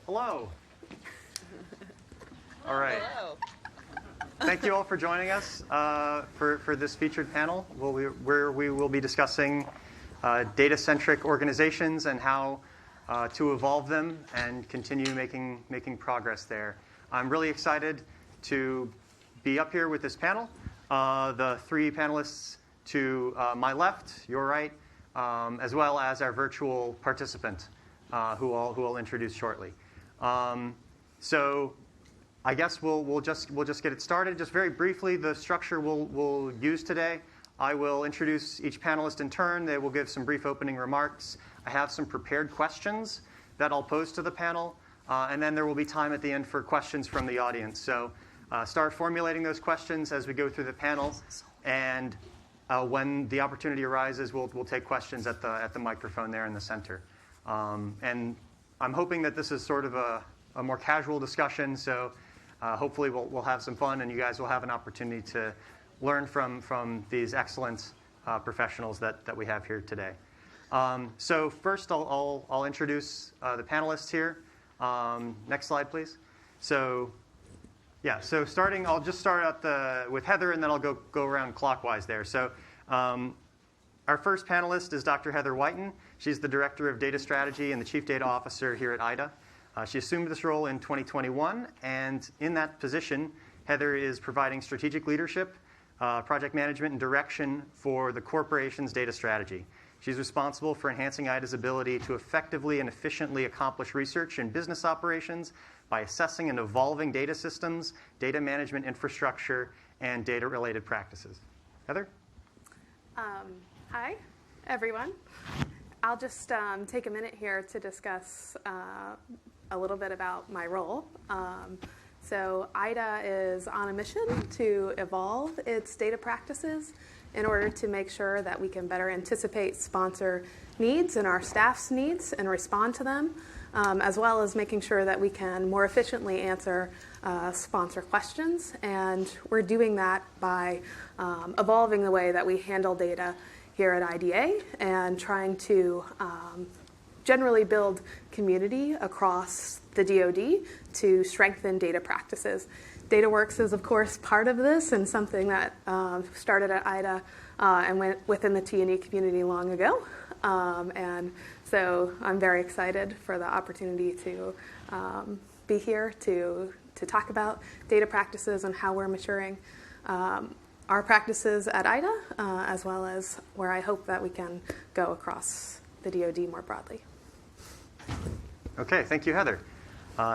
Hello. All right. Hello. Thank you all for joining us for this featured panel where we will be discussing data-centric organizations and how to evolve them and continue making progress there. I'm really excited to be up here with this panel. The three panelists to my left, your right, as well as our virtual participant, who I'll introduce shortly. So I guess we'll just get it started. Just very briefly, the structure we'll use today. I will introduce each panelist in turn. They will give some brief opening remarks. I have some prepared questions that I'll pose to the panel, and then there will be time at the end for questions from the audience. So start formulating those questions as we go through the panel, and when the opportunity arises, we'll take questions at the microphone there in the center. And I'm hoping that this is sort of a more casual discussion, so hopefully we'll have some fun, and you guys will have an opportunity to learn from these excellent professionals that we have here today. So first, I'll introduce the panelists here. Next slide, please. So yeah, so I'll just start with Heather, and then I'll go around clockwise there. So our first panelist is Dr. Heather Wojton. She's the Director of Data Strategy and the Chief Data Officer here at IDA. She assumed this role in 2021, and in that position, Heather is providing strategic leadership, project management, and direction for the corporation's data strategy. She's responsible for enhancing IDA's ability to effectively and efficiently accomplish research and business operations by assessing and evolving data systems, data management infrastructure, and data-related practices. Heather? Hi, everyone. I'll just take a minute here to discuss a little bit about my role. So IDA is on a mission to evolve its data practices in order to make sure that we can better anticipate sponsor needs and our staff's needs and respond to them, as well as making sure that we can more efficiently answer sponsor questions. And we're doing that by evolving the way that we handle data here at IDA and trying to generally build community across the DoD to strengthen data practices. DataWorks is, of course, part of this and something that started at IDA and went within the T&E community long ago. And so I'm very excited for the opportunity to be here to talk about data practices and how we're maturing our practices at IDA, as well as where I hope that we can go across the DoD more broadly. Okay, thank you, Heather.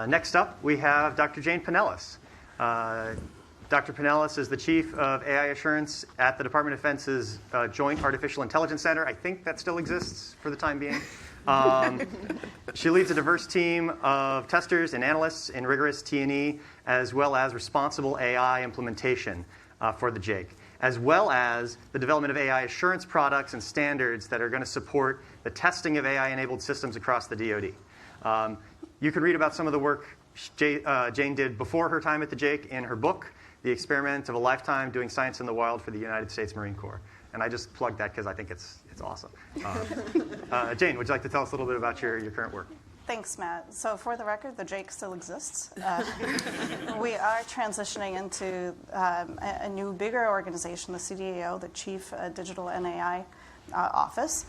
Next up, we have Dr. Jane Pinellas. Dr. Pinelis is the Chief of AI Assurance at the Department of Defense's Joint Artificial Intelligence Center. I think that still exists for the time being. She leads a diverse team of testers and analysts in rigorous T&E, as well as responsible AI implementation for the JAIC, as well as the development of AI assurance products and standards that are going to support the testing of AI-enabled systems across the DoD. You can read about some of the work Jane did before her time at the JAIC in her book, The Experiment of a Lifetime Doing Science in the Wild for the United States Marine Corps. And I just plugged that because I think it's awesome. Jane, would you like to tell us a little bit about your current work? Thanks, Matt. So for the record, the JAIC still exists. We are transitioning into a new, bigger organization, the CDAO, the Chief Digital and AI Office,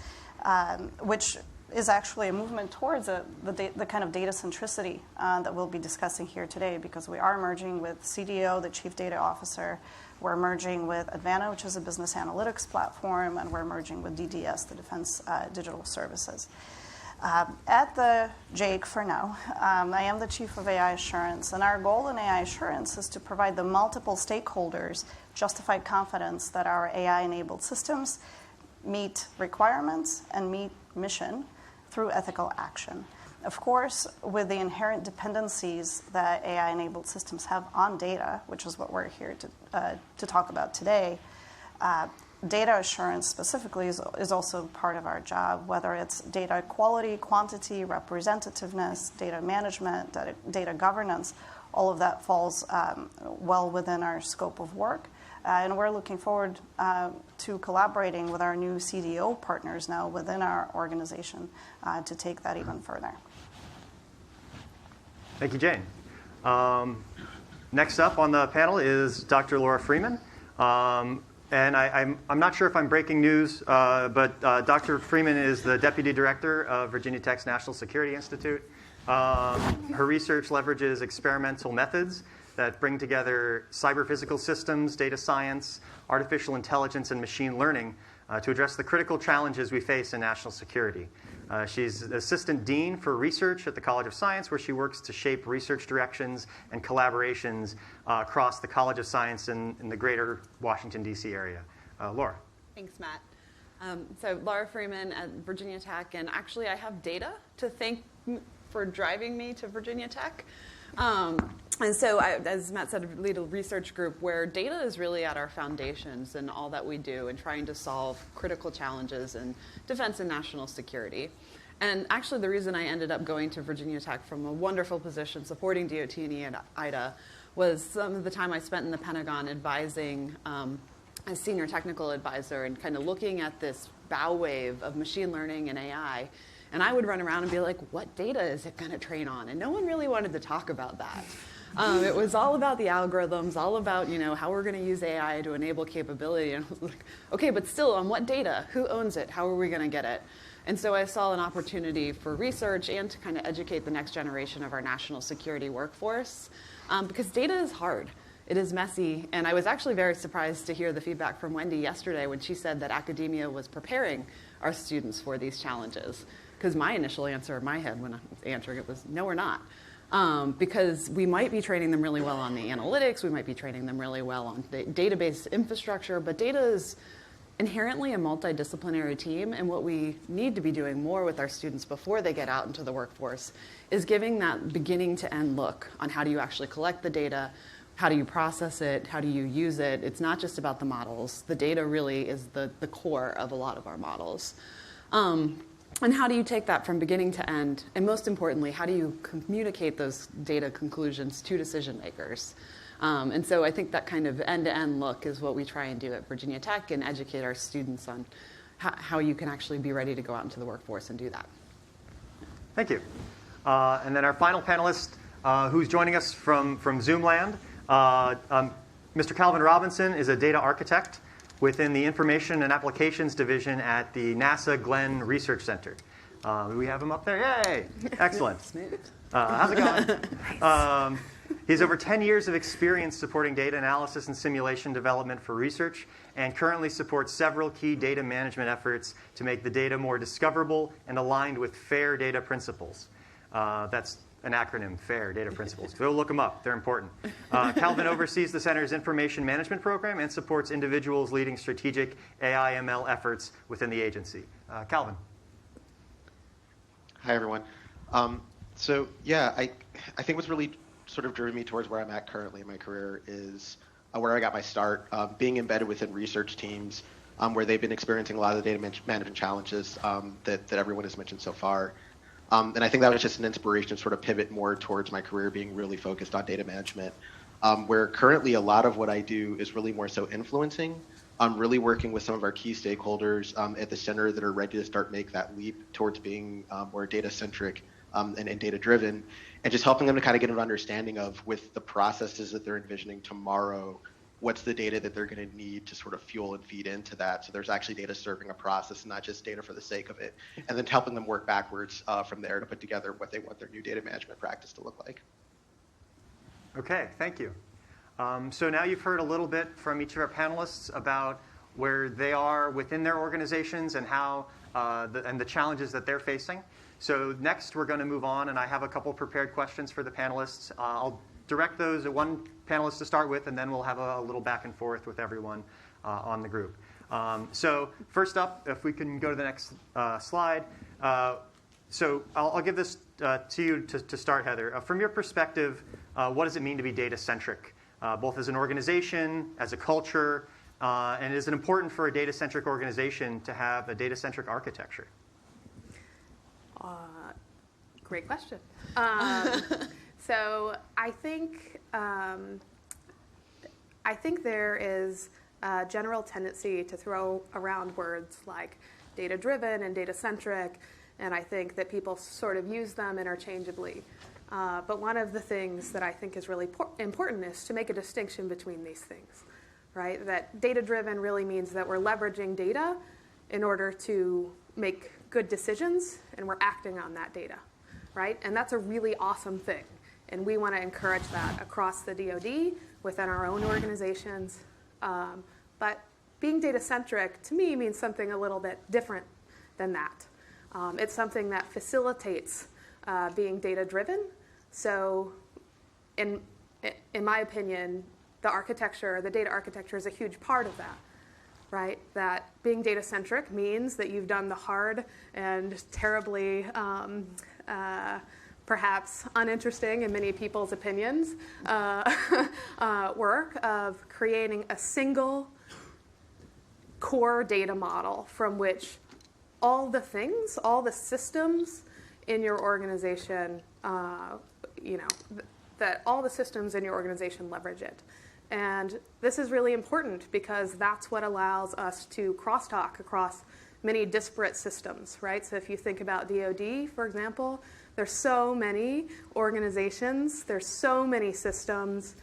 which is actually a movement towards the kind of data centricity that we'll be discussing here today, because we are merging with CDO, the Chief Data Officer. We're merging with Advana, which is a business analytics platform, and we're merging with DDS, the Defense Digital Services. At the JAIC for now, I am the Chief of AI Assurance, and our goal in AI Assurance is to provide the multiple stakeholders justified confidence that our AI-enabled systems meet requirements and meet mission through ethical action. Of course, with the inherent dependencies that AI-enabled systems have on data, which is what we're here to talk about today, data assurance specifically is also part of our job, whether it's data quality, quantity, representativeness, data management, data governance. All of that falls well within our scope of work. And we're looking forward to collaborating with our new CDO partners now within our organization to take that even further. Thank you, Jane. Next up on the panel is Dr. Laura Freeman. And I'm not sure if I'm breaking news, but Dr. Freeman is the Deputy Director of Virginia Tech's National Security Institute. Her research leverages experimental methods that bring together cyber-physical systems, data science, artificial intelligence, and machine learning to address the critical challenges we face in national security. She's Assistant Dean for Research at the College of Science, where she works to shape research directions and collaborations across the College of Science in the greater Washington, D.C. area. Laura. Thanks, Matt. So Laura Freeman at Virginia Tech, and actually I have Data to thank for driving me to Virginia Tech. And so, as Matt said, I lead a research group where data is really at our foundations in all that we do in trying to solve critical challenges in defense and national security. And actually, the reason I ended up going to Virginia Tech from a wonderful position supporting DOT&E and IDA was some of the time I spent in the Pentagon advising as senior technical advisor and kind of looking at this bow wave of machine learning and AI. And I would run around and be like, what data is it going to train on? And no one really wanted to talk about that. It was all about the algorithms, all about how we're going to use AI to enable capability. And I was like, okay, but still, on what data? Who owns it? How are we going to get it? And so I saw an opportunity for research and to kind of educate the next generation of our national security workforce. Because data is hard. It is messy. And I was actually very surprised to hear the feedback from Wendy yesterday when she said that academia was preparing our students for these challenges. Because my initial answer in my head when I was answering it was, no, we're not. Because we might be training them really well on the analytics, we might be training them really well on the database infrastructure, but data is inherently a multidisciplinary team, and what we need to be doing more with our students before they get out into the workforce is giving that beginning to end look on how do you actually collect the data, how do you process it, how do you use it. It's not just about the models. The data really is the core of a lot of our models. And how do you take that from beginning to end? And most importantly, how do you communicate those data conclusions to decision makers? And so I think that kind of end-to-end look is what we try and do at Virginia Tech and educate our students on how you can actually be ready to go out into the workforce and do that. Thank you. And then our final panelist, who's joining us from Zoomland, Mr. Calvin Robinson is a data architect within the Information and Applications Division at the NASA Glenn Research Center. We have him up there. Yay! Excellent. How's it going? He's over 10 years of experience supporting data analysis and simulation development for research, and currently supports several key data management efforts to make the data more discoverable and aligned with FAIR data principles. That's an acronym, FAIR data principles. Go look them up. They're important. Calvin oversees the center's information management program and supports individuals leading strategic AI/ML efforts within the agency. Calvin. Hi, everyone. So yeah, I think what's really sort of driven me towards where I'm at currently in my career is where I got my start, being embedded within research teams where they've been experiencing a lot of the data management challenges that everyone has mentioned so far. And I think that was just an inspiration to sort of pivot more towards my career being really focused on data management, where currently a lot of what I do is really more so influencing. I'm really working with some of our key stakeholders at the center that are ready to start make that leap towards being more data-centric and data-driven, and just helping them to kind of get an understanding of, with the processes that they're envisioning tomorrow, what's the data that they're going to need to sort of fuel and feed into that. So there's actually data serving a process, not just data for the sake of it. And then helping them work backwards from there to put together what they want their new data management practice to look like. Okay, thank you. So now you've heard a little bit from each of our panelists about where they are within their organizations and how and the challenges that they're facing. So next we're going to move on, and I have a couple prepared questions for the panelists. I'll direct those at one panelist to start with, and then we'll have a little back and forth with everyone on the group. So first up, if we can go to the next slide. So I'll give this to you to start, Heather. From your perspective, what does it mean to be data-centric, both as an organization, as a culture, and is it important for a data-centric organization to have a data-centric architecture? Great question. So I think there is a general tendency to throw around words like data-driven and data-centric, and I think that people sort of use them interchangeably. But one of the things that I think is really important is to make a distinction between these things, right? That data-driven really means that we're leveraging data in order to make good decisions, and we're acting on that data, right? And that's a really awesome thing. And we want to encourage that across the DoD, within our own organizations. But being data-centric, to me, means something a little bit different than that. It's something that facilitates being data-driven. So in my opinion, the data architecture is a huge part of that, right? That being data-centric means that you've done the hard and terribly perhaps uninteresting in many people's opinions work of creating a single core data model from which all the things, all the systems in your organization, that all the systems in your organization leverage it. And this is really important because that's what allows us to crosstalk across many disparate systems, right? So if you think about DoD, for example, there's so many organizations, there's so many systems.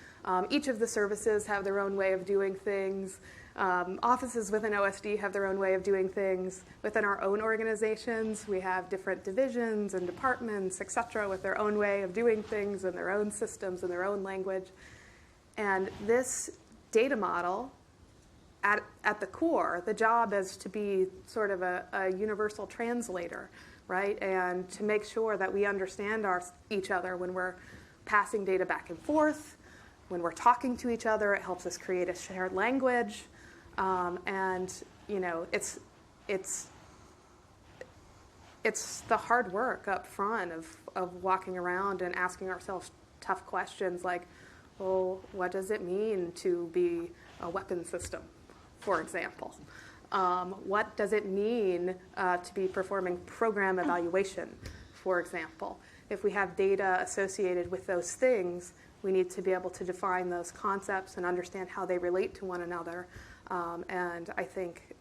Each of the services have their own way of doing things. Offices within OSD have their own way of doing things. Within our own organizations, we have different divisions and departments, et cetera, with their own way of doing things and their own systems and their own language. And this data model, at the core, the job is to be sort of a universal translator, right? And to make sure that we understand each other when we're passing data back and forth, when we're talking to each other. It helps us create a shared language. And it's the hard work up front of walking around and asking ourselves tough questions like, well, what does it mean to be a weapon system, for example? What does it mean to be performing program evaluation, for example? If we have data associated with those things, we need to be able to define those concepts and understand how they relate to one another. And I think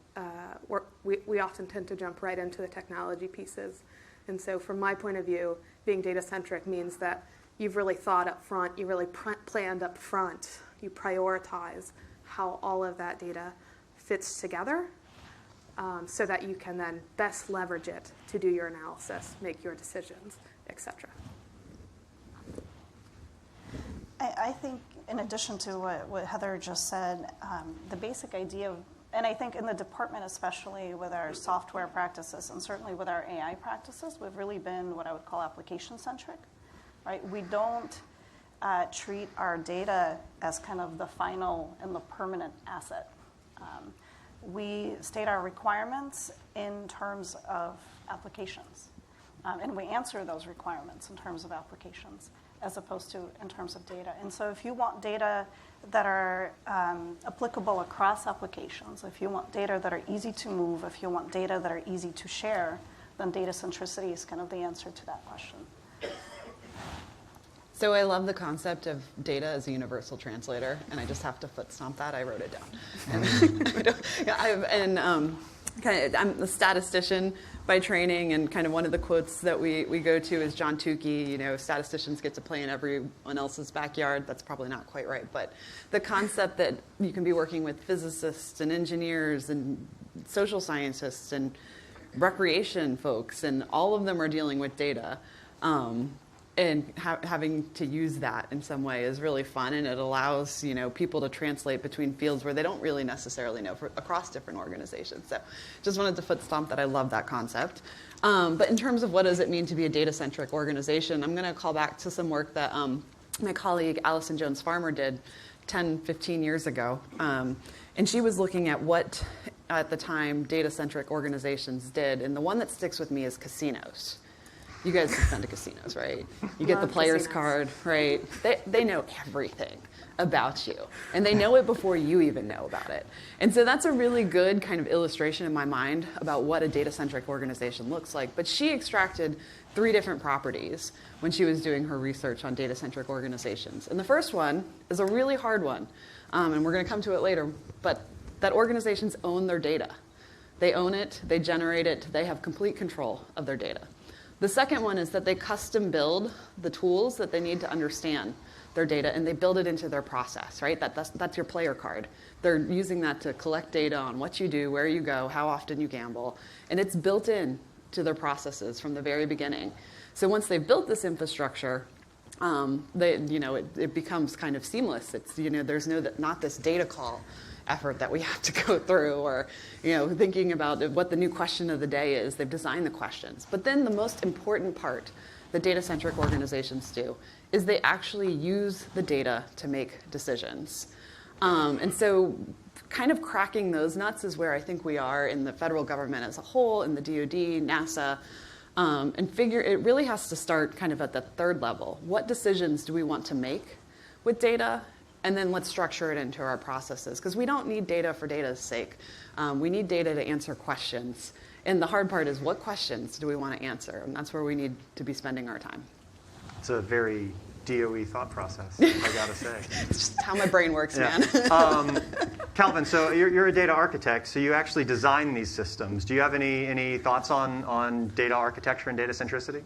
we often tend to jump right into the technology pieces. And so from my point of view, being data-centric means that you've really thought up front, you really planned up front, you prioritize how all of that data fits together so that you can then best leverage it to do your analysis, make your decisions, et cetera. I think in addition to what Heather just said, the basic idea of, and I think in the department especially with our software practices and certainly with our AI practices, we've really been what I would call application-centric, right? We don't treat our data as kind of the final and the permanent asset. We state our requirements in terms of applications, and we answer those requirements in terms of applications, as opposed to in terms of data. And so if you want data that are applicable across applications, if you want data that are easy to move, if you want data that are easy to share, then data centricity is kind of the answer to that question. So I love the concept of data as a universal translator, and I just have to foot stomp that. I wrote it down. I'm a statistician by training, and kind of one of the quotes that we go to is John Tukey, statisticians get to play in everyone else's backyard. That's probably not quite right, but the concept that you can be working with physicists and engineers and social scientists and recreation folks, and all of them are dealing with data. And having to use that in some way is really fun, and it allows people to translate between fields where they don't really necessarily know across different organizations. So just wanted to foot stomp that I love that concept. But in terms of what does it mean to be a data-centric organization, I'm going to call back to some work that my colleague Allison Jones-Farmer did 10, 15 years ago. And she was looking at what, at the time, data-centric organizations did. And the one that sticks with me is casinos. You guys have been to casinos, right? You get the player's card, right? They know everything about you, and they know it before you even know about it. And so that's a really good kind of illustration in my mind about what a data-centric organization looks like. But she extracted 3 different properties when she was doing her research on data-centric organizations. And the first one is a really hard one, and we're going to come to it later, but that organizations own their data. They own it, they generate it, they have complete control of their data. The second one is that they custom build the tools that they need to understand their data, and they build it into their process, right? That's your player card. They're using that to collect data on what you do, where you go, how often you gamble, and it's built in to their processes from the very beginning. So once they've built this infrastructure, it becomes kind of seamless. It's, there's not this data call effort that we have to go through, or thinking about what the new question of the day is. They've designed the questions. But then the most important part that data-centric organizations do is they actually use the data to make decisions. And so kind of cracking those nuts is where I think we are in the federal government as a whole, in the DoD, NASA, and it really has to start kind of at the third level. What decisions do we want to make with data? And then let's structure it into our processes, because we don't need data for data's sake. We need data to answer questions. And the hard part is, what questions do we want to answer? And that's where we need to be spending our time. It's a very DOE thought process, I gotta say. It's just how my brain works, man. Calvin, so you're a data architect, so you actually design these systems. Do you have any thoughts on data architecture and data centricity?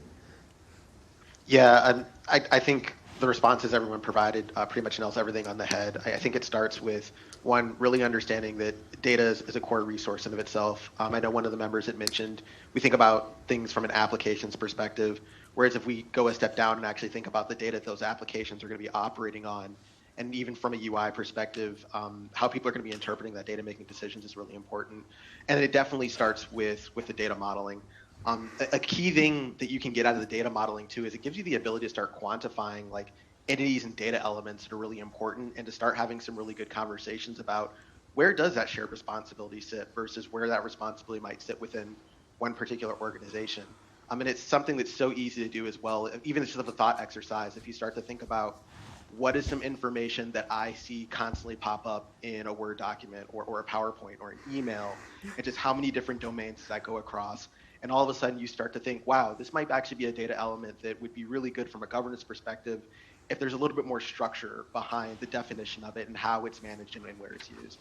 Yeah, I think the responses everyone provided pretty much nails everything on the head. I think it starts with, one, really understanding that data is a core resource in of itself. I know one of the members had mentioned, we think about things from an applications perspective, whereas if we go a step down and actually think about the data that those applications are going to be operating on, and even from a UI perspective, how people are going to be interpreting that data, making decisions is really important. And it definitely starts with the data modeling. A key thing that you can get out of the data modeling too is it gives you the ability to start quantifying like entities and data elements that are really important, and to start having some really good conversations about where does that shared responsibility sit versus where that responsibility might sit within one particular organization. And it's something that's so easy to do as well, even just as a thought exercise. If you start to think about what is some information that I see constantly pop up in a Word document or a PowerPoint or an email, and just how many different domains does that go across? And all of a sudden you start to think, wow, this might actually be a data element that would be really good from a governance perspective if there's a little bit more structure behind the definition of it and how it's managed and where it's used.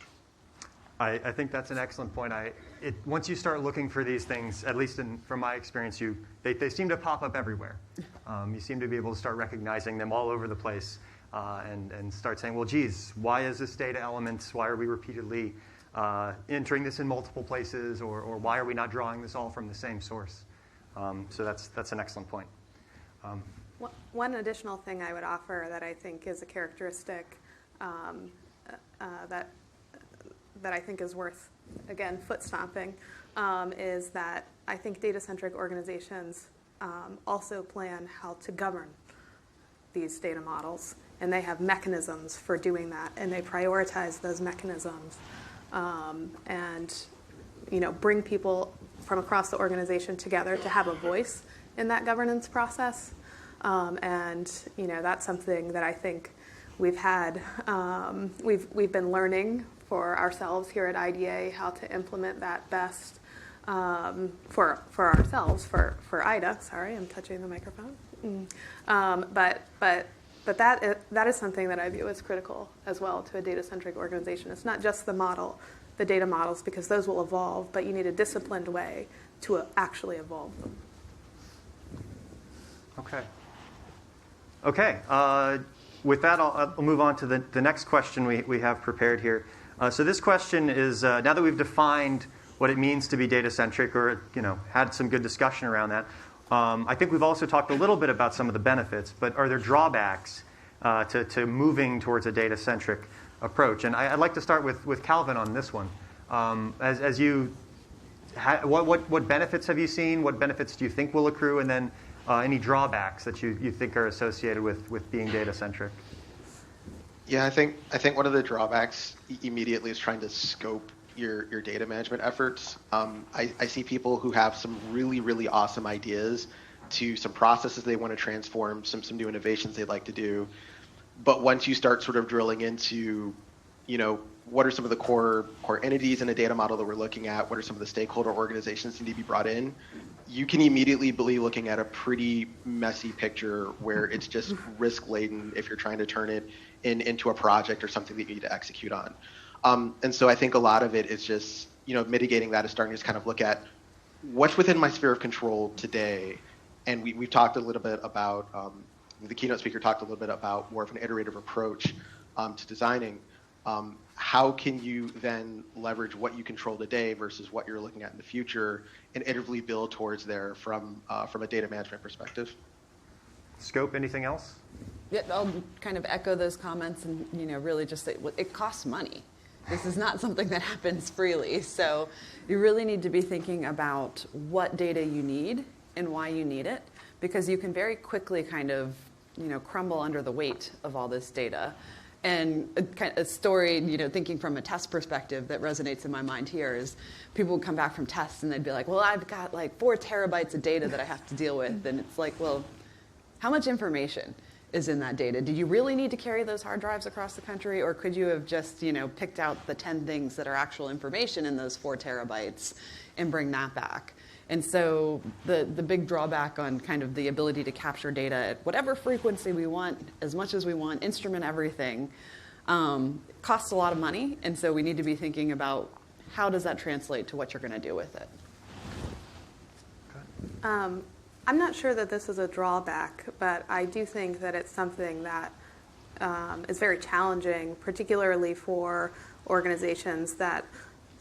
I think that's an excellent point. Once you start looking for these things, at least from my experience, they seem to pop up everywhere. You seem to be able to start recognizing them all over the place and start saying, well, geez, why is this data element? Why are we repeatedly entering this in multiple places, or why are we not drawing this all from the same source? So that's an excellent point. One additional thing I would offer that I think is a characteristic that I think is worth, again, foot stomping, is that I think data-centric organizations also plan how to govern these data models, and they have mechanisms for doing that, and they prioritize those mechanisms, and bring people from across the organization together to have a voice in that governance process. And that's something that I think we've had, we've been learning for ourselves here at IDA how to implement that best for ourselves, for IDA. Sorry, I'm touching the microphone. But that is something that I view as critical as well to a data-centric organization. It's not just the data models, because those will evolve, but you need a disciplined way to actually evolve them. Okay. With that, I'll move on to the next question we have prepared here. So this question is, now that we've defined what it means to be data-centric, or had some good discussion around that, I think we've also talked a little bit about some of the benefits, but are there drawbacks to moving towards a data-centric approach? And I'd like to start with Calvin on this one. What benefits have you seen? What benefits do you think will accrue? And then any drawbacks that you think are associated with being data-centric? Yeah, I think one of the drawbacks immediately is trying to scope your data management efforts. I see people who have some really, really awesome ideas to some processes they want to transform, some new innovations they'd like to do. But once you start sort of drilling into, what are some of the core entities in a data model that we're looking at? What are some of the stakeholder organizations that need to be brought in? You can immediately be looking at a pretty messy picture where it's just risk-laden if you're trying to turn it into a project or something that you need to execute on. And so I think a lot of it is just, mitigating that is starting to just kind of look at what's within my sphere of control today, and we've talked a little bit about, the keynote speaker talked a little bit about more of an iterative approach to designing. How can you then leverage what you control today versus what you're looking at in the future and iteratively build towards there from a data management perspective? Scope, anything else? Yeah, I'll kind of echo those comments and really just say it costs money. This is not something that happens freely. So you really need to be thinking about what data you need and why you need it, because you can very quickly kind of crumble under the weight of all this data. And a story, thinking from a test perspective that resonates in my mind here is people would come back from tests and they'd be like, well, I've got like 4 terabytes of data that I have to deal with. And it's like, well, how much information is in that data? Do you really need to carry those hard drives across the country? Or could you have just, picked out the 10 things that are actual information in those 4 terabytes and bring that back? And so the big drawback on kind of the ability to capture data at whatever frequency we want, as much as we want, instrument everything, costs a lot of money. And so we need to be thinking about how does that translate to what you're going to do with it. I'm not sure that this is a drawback, but I do think that it's something that is very challenging, particularly for organizations that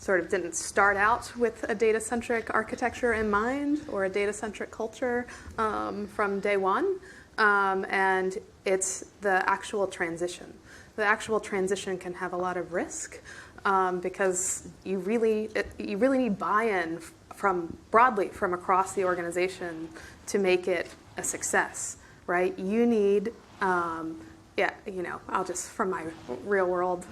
sort of didn't start out with a data-centric architecture in mind or a data-centric culture from day one. And it's the actual transition. The actual transition can have a lot of risk because you really need buy-in broadly from across the organization to make it a success, right? You need, I'll just, from my real world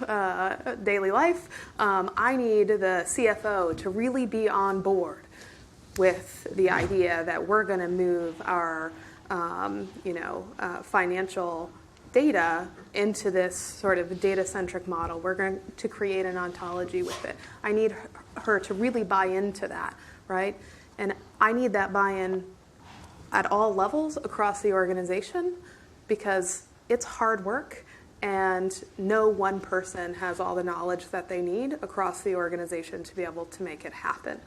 daily life, I need the CFO to really be on board with the idea that we're going to move our, financial data into this sort of data-centric model. We're going to create an ontology with it. I need her to really buy into that, right? And I need that buy-in at all levels across the organization because it's hard work and no one person has all the knowledge that they need across the organization to be able to make it happen,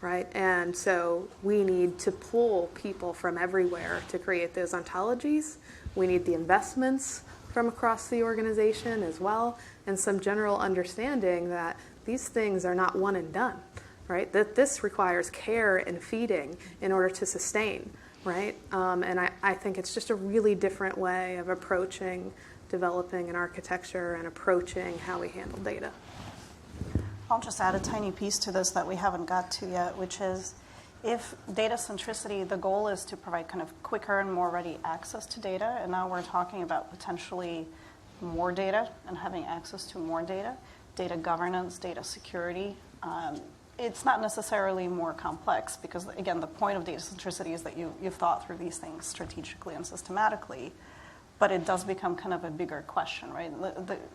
right? And so we need to pull people from everywhere to create those ontologies. We need the investments from across the organization as well, and some general understanding that these things are not one and done, right? That this requires care and feeding in order to sustain, right? And I think it's just a really different way of approaching developing an architecture and approaching how we handle data. I'll just add a tiny piece to this that we haven't got to yet, which is if data centricity, the goal is to provide kind of quicker and more ready access to data, and now we're talking about potentially more data and having access to more data, data governance, data security. It's not necessarily more complex because, again, the point of data centricity is that you've thought through these things strategically and systematically, but it does become kind of a bigger question, right?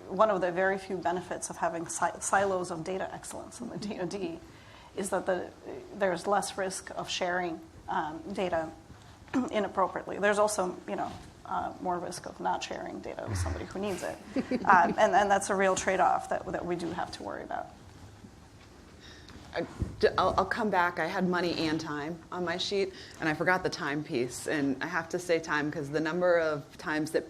One of the very few benefits of having silos of data excellence in the DoD is that there's less risk of sharing data inappropriately. There's also, more risk of not sharing data with somebody who needs it. And that's a real trade-off that we do have to worry about. I'll come back. I had money and time on my sheet, and I forgot the time piece. And I have to say time because the number of times that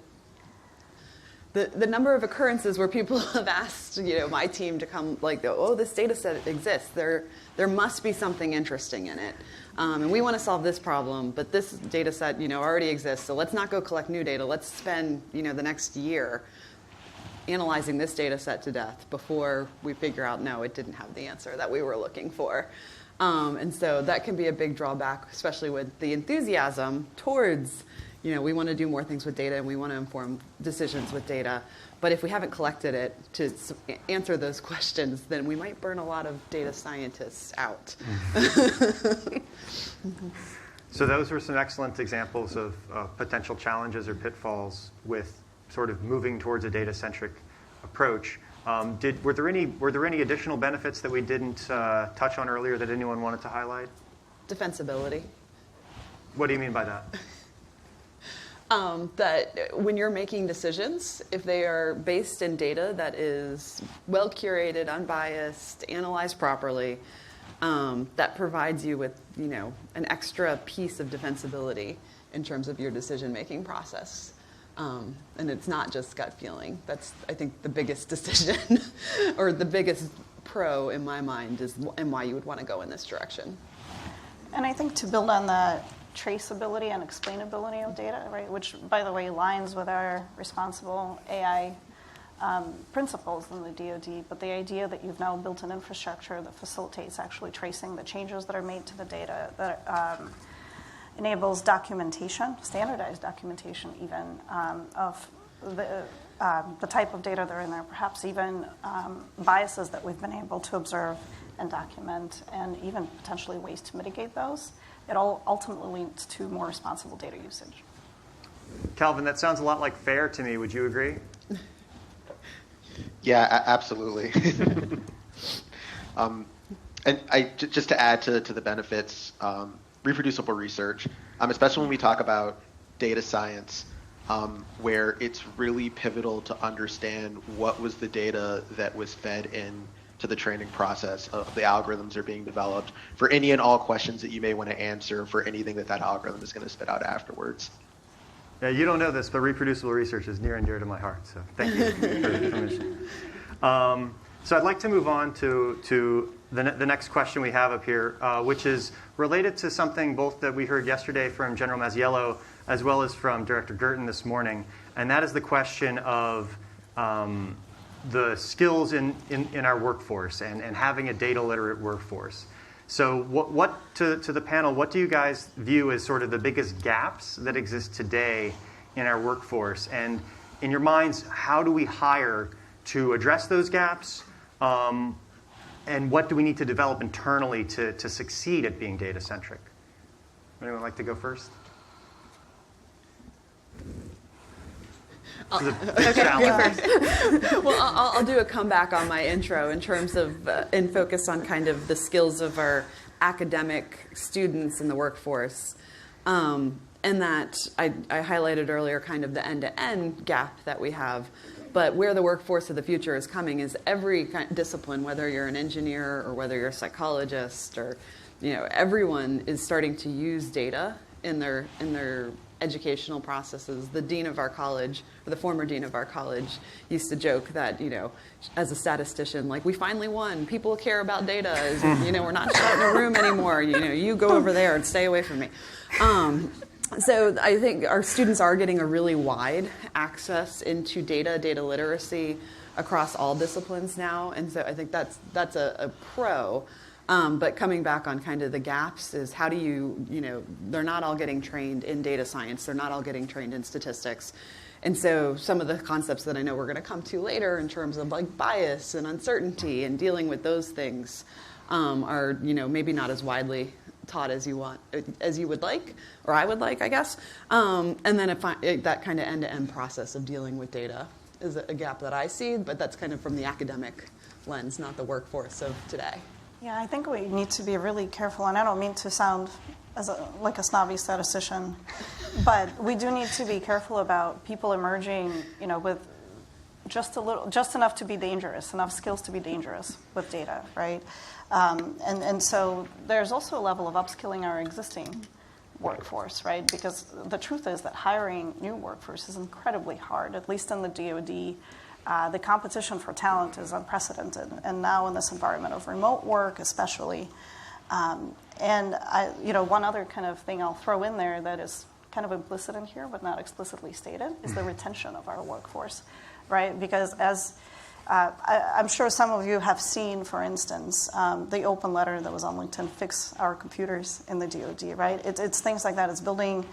the number of occurrences where people have asked, my team to come, like, oh, this data set exists. There must be something interesting in it. And we want to solve this problem, but this data set, already exists. So let's not go collect new data. Let's spend, the next year analyzing this data set to death before we figure out, no, it didn't have the answer that we were looking for. And so that can be a big drawback, especially with the enthusiasm towards, we want to do more things with data and we want to inform decisions with data. But if we haven't collected it to answer those questions, then we might burn a lot of data scientists out. So those were some excellent examples of potential challenges or pitfalls with sort of moving towards a data-centric approach. Were there any additional benefits that we didn't touch on earlier that anyone wanted to highlight? Defensibility. What do you mean by that? That when you're making decisions, if they are based in data that is well curated, unbiased, analyzed properly, that provides you with, an extra piece of defensibility in terms of your decision-making process. And it's not just gut feeling. That's, I think, the biggest decision or the biggest pro in my mind and why you would want to go in this direction. And I think to build on the traceability and explainability of data, right, which, by the way, aligns with our responsible AI principles in the DoD, but the idea that you've now built an infrastructure that facilitates actually tracing the changes that are made to the data, that enables documentation, standardized documentation even, of the type of data that are in there, perhaps even biases that we've been able to observe and document, and even potentially ways to mitigate those. It all ultimately leads to more responsible data usage. Calvin, that sounds a lot like FAIR to me. Would you agree? Yeah, absolutely. And just to add to the benefits, reproducible research, especially when we talk about data science, where it's really pivotal to understand what was the data that was fed in to the training process of the algorithms are being developed for any and all questions that you may want to answer for anything that algorithm is going to spit out afterwards. Yeah, you don't know this, but reproducible research is near and dear to my heart, so thank you for the information. So I'd like to move on to the next question we have up here, which is related to something both that we heard yesterday from General Mazziello as well as from Director Girton this morning, and that is the question of the skills in our workforce and having a data literate workforce. So what to the panel, what do you guys view as sort of the biggest gaps that exist today in our workforce? And in your minds, how do we hire to address those gaps? And what do we need to develop internally to succeed at being data-centric? Anyone like to go first? Well, I'll do a comeback on my intro in terms of and focus on kind of the skills of our academic students in the workforce. And that I highlighted earlier kind of the end-to-end gap that we have. But where the workforce of the future is coming is every discipline, whether you're an engineer or whether you're a psychologist or, everyone is starting to use data in their educational processes. The dean of our college, or the former dean of our college, used to joke that, as a statistician, like, we finally won. People care about data. We're not shut in a room anymore. You go over there and stay away from me. So I think our students are getting a really wide access into data literacy across all disciplines now. And so I think that's a pro. But coming back on kind of the gaps is how do you, they're not all getting trained in data science. They're not all getting trained in statistics. And so some of the concepts that I know we're going to come to later in terms of like bias and uncertainty and dealing with those things are, maybe not as widely taught as you would like, or I would like, I guess. And then that kind of end-to-end process of dealing with data is a gap that I see, but that's kind of from the academic lens, not the workforce of today. Yeah, I think we need to be really careful, and I don't mean to sound like a snobby statistician, but we do need to be careful about people emerging, with just enough to be dangerous, enough skills to be dangerous with data, right? And so there's also a level of upskilling our existing workforce, right? Because the truth is that hiring new workforce is incredibly hard, at least in the DoD. The competition for talent is unprecedented, and now in this environment of remote work especially. And one other kind of thing I'll throw in there that is kind of implicit in here but not explicitly stated is the retention of our workforce, right? Because as I'm sure some of you have seen, for instance, the open letter that was on LinkedIn, Fix Our Computers in the DoD, right? It's things like that. It's building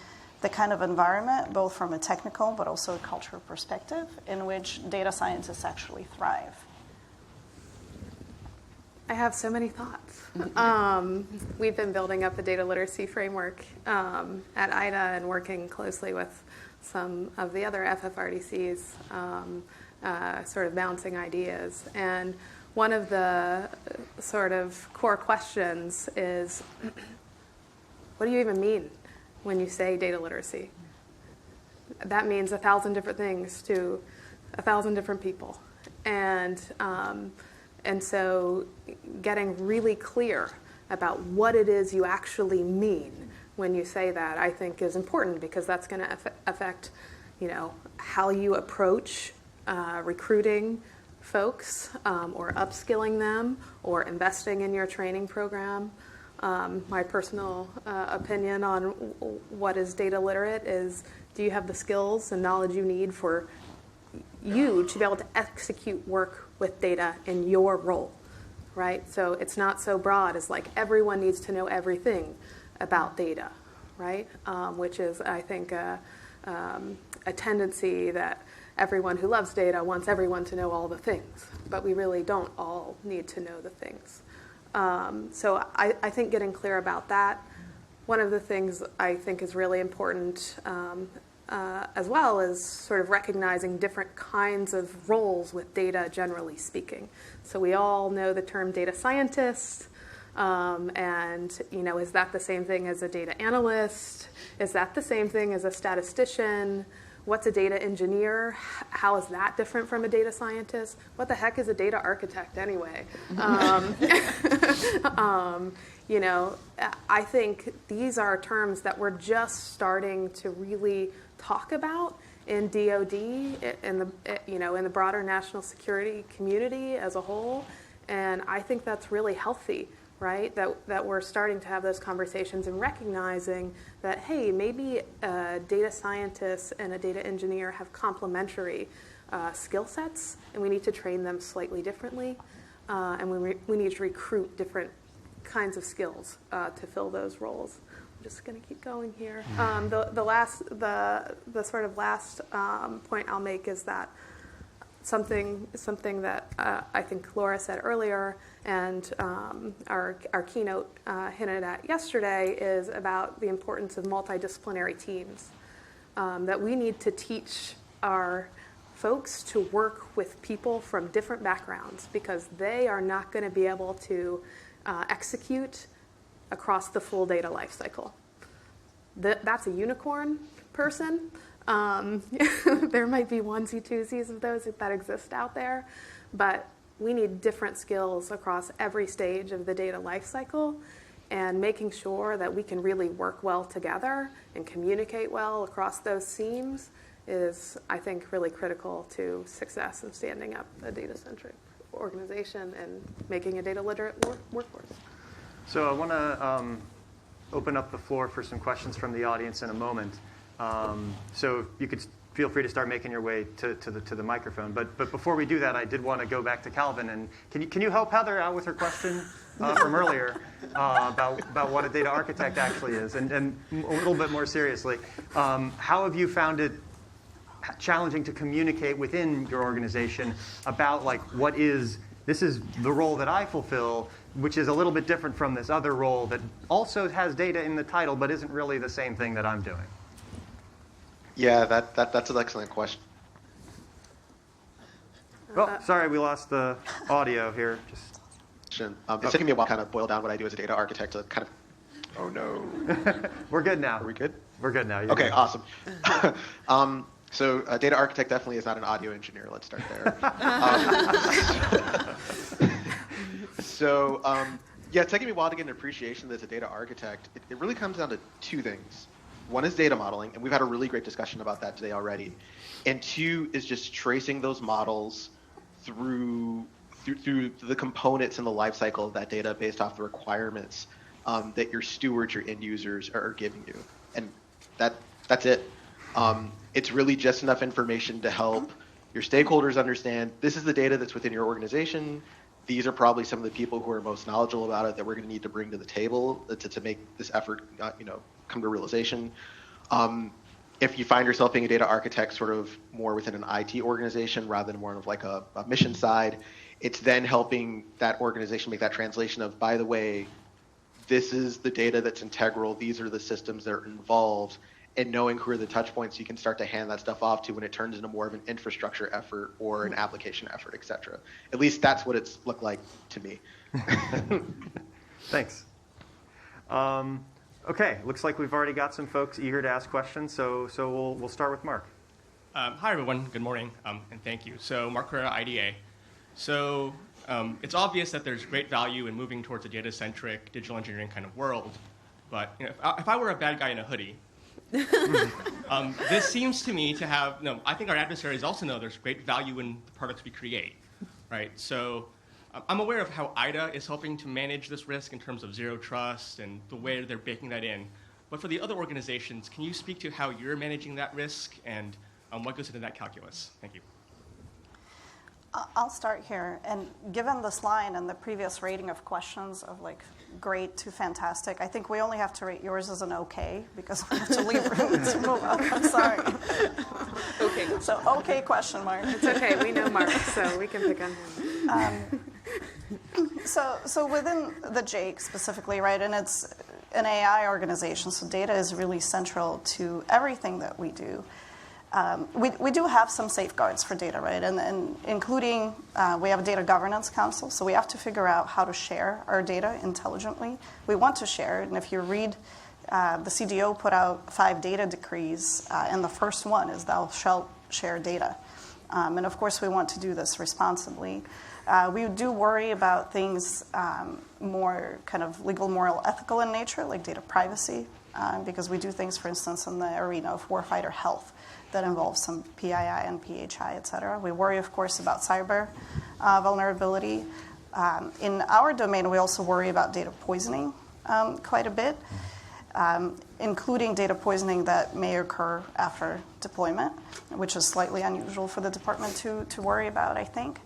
the kind of environment, both from a technical but also a cultural perspective, in which data scientists actually thrive. I have so many thoughts. We've been building up a data literacy framework at IDA and working closely with some of the other FFRDCs, sort of bouncing ideas. And one of the sort of core questions is, what do you even mean when you say data literacy? That means 1,000 different things to 1,000 different people. And so getting really clear about what it is you actually mean when you say that, I think is important, because that's going to affect, how you approach recruiting folks, or upskilling them, or investing in your training program. My personal opinion on what is data literate is, do you have the skills and knowledge you need for you to be able to execute work with data in your role, right? So it's not so broad as like everyone needs to know everything about data, right? Which is, I think, a tendency that everyone who loves data wants everyone to know all the things, but we really don't all need to know the things. So I think getting clear about that. One of the things I think is really important as well is sort of recognizing different kinds of roles with data, generally speaking. So we all know the term data scientist, and is that the same thing as a data analyst? Is that the same thing as a statistician? What's a data engineer? How is that different from a data scientist? What the heck is a data architect anyway? I think these are terms that we're just starting to really talk about in DoD, in the broader national security community as a whole, and I think that's really healthy, right? That we're starting to have those conversations and recognizing that, hey, maybe a data scientist and a data engineer have complementary skill sets, and we need to train them slightly differently, and we need to recruit different kinds of skills to fill those roles. I'm just going to keep going here. The sort of last point I'll make is that something that I think Laura said earlier, and our keynote hinted at yesterday, is about the importance of multidisciplinary teams. That we need to teach our folks to work with people from different backgrounds, because they are not going to be able to execute across the full data lifecycle. That's a unicorn person. There might be onesie-twosies of those that exist out there, but we need different skills across every stage of the data lifecycle, and making sure that we can really work well together and communicate well across those seams is, I think, really critical to success in standing up a data-centric organization and making a data literate workforce. So I want to open up the floor for some questions from the audience in a moment. So you could feel free to start making your way to the microphone. But before we do that, I did want to go back to Calvin. And can you help Heather out with her question from earlier about what a data architect actually is? And a little bit more seriously, how have you found it challenging to communicate within your organization about this is the role that I fulfill, which is a little bit different from this other role that also has data in the title but isn't really the same thing that I'm doing? Yeah, that's an excellent question. Oh, sorry, we lost the audio here. It's taking me a while to kind of boil down what I do as a data architect to kind of, oh no. We're good now. Are we good? We're good now. Okay, awesome. So a data architect definitely is not an audio engineer. Let's start there. Yeah, it's taking me a while to get an appreciation that as a data architect, it really comes down to two things. One is data modeling, and we've had a really great discussion about that today already. And two is just tracing those models through the components in the life cycle of that data based off the requirements that your stewards, your end users are giving you. And that's it. It's really just enough information to help your stakeholders understand this is the data that's within your organization. These are probably some of the people who are most knowledgeable about it that we're going to need to bring to the table to make this effort, come to realization. If you find yourself being a data architect sort of more within an IT organization rather than more of like a mission side, it's then helping that organization make that translation of, by the way, this is the data that's integral, these are the systems that are involved, and knowing who are the touch points you can start to hand that stuff off to when it turns into more of an infrastructure effort or an application effort, et cetera. At least that's what it's looked like to me. Thanks. Okay, looks like we've already got some folks eager to ask questions, so we'll start with Mark. Hi, everyone. Good morning, and thank you. So Mark Carrera, IDA. So It's obvious that there's great value in moving towards a data-centric, digital engineering kind of world. But if I were a bad guy in a hoodie, this seems to me to have, I think our adversaries also know there's great value in the products we create, right? So I'm aware of how IDA is helping to manage this risk in terms of zero trust and the way they're baking that in. But for the other organizations, can you speak to how you're managing that risk and what goes into that calculus? Thank you. I'll start here. And given this line and the previous rating of questions of like great to fantastic, I think we only have to rate yours as an okay because we have to leave room to move on. I'm sorry. Okay. So okay question mark. It's okay. We know Mark, so we can pick on him. So within the JAIC specifically, right, and it's an AI organization, so data is really central to everything that we do. We do have some safeguards for data, right? And including, we have a data governance council, so we have to figure out how to share our data intelligently. We want to share it, and if you read, the CDO put out 5 data decrees, and the first one is thou shalt share data. And of course, we want to do this responsibly. We do worry about things more kind of legal, moral, ethical in nature, like data privacy, because we do things, for instance, in the arena of warfighter health that involves some PII and PHI, et cetera. We worry, of course, about cyber vulnerability. In our domain, we also worry about data poisoning quite a bit, including data poisoning that may occur after deployment, which is slightly unusual for the department to worry about, I think.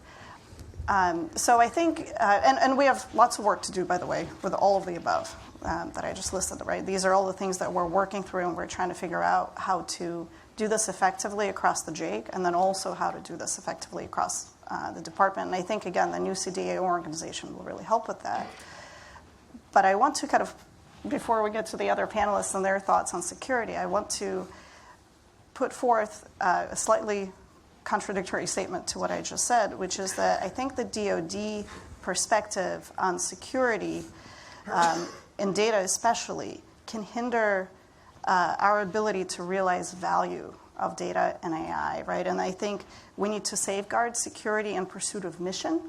So I think, and we have lots of work to do, by the way, with all of the above that I just listed, right? These are all the things that we're working through, and we're trying to figure out how to do this effectively across the JAIC, and then also how to do this effectively across the department. And I think, again, the new CDAO organization will really help with that. But I want to kind of, before we get to the other panelists and their thoughts on security, I want to put forth a slightly contradictory statement to what I just said, which is that I think the DoD perspective on security, in data especially, can hinder our ability to realize value of data and AI, right? And I think we need to safeguard security in pursuit of mission.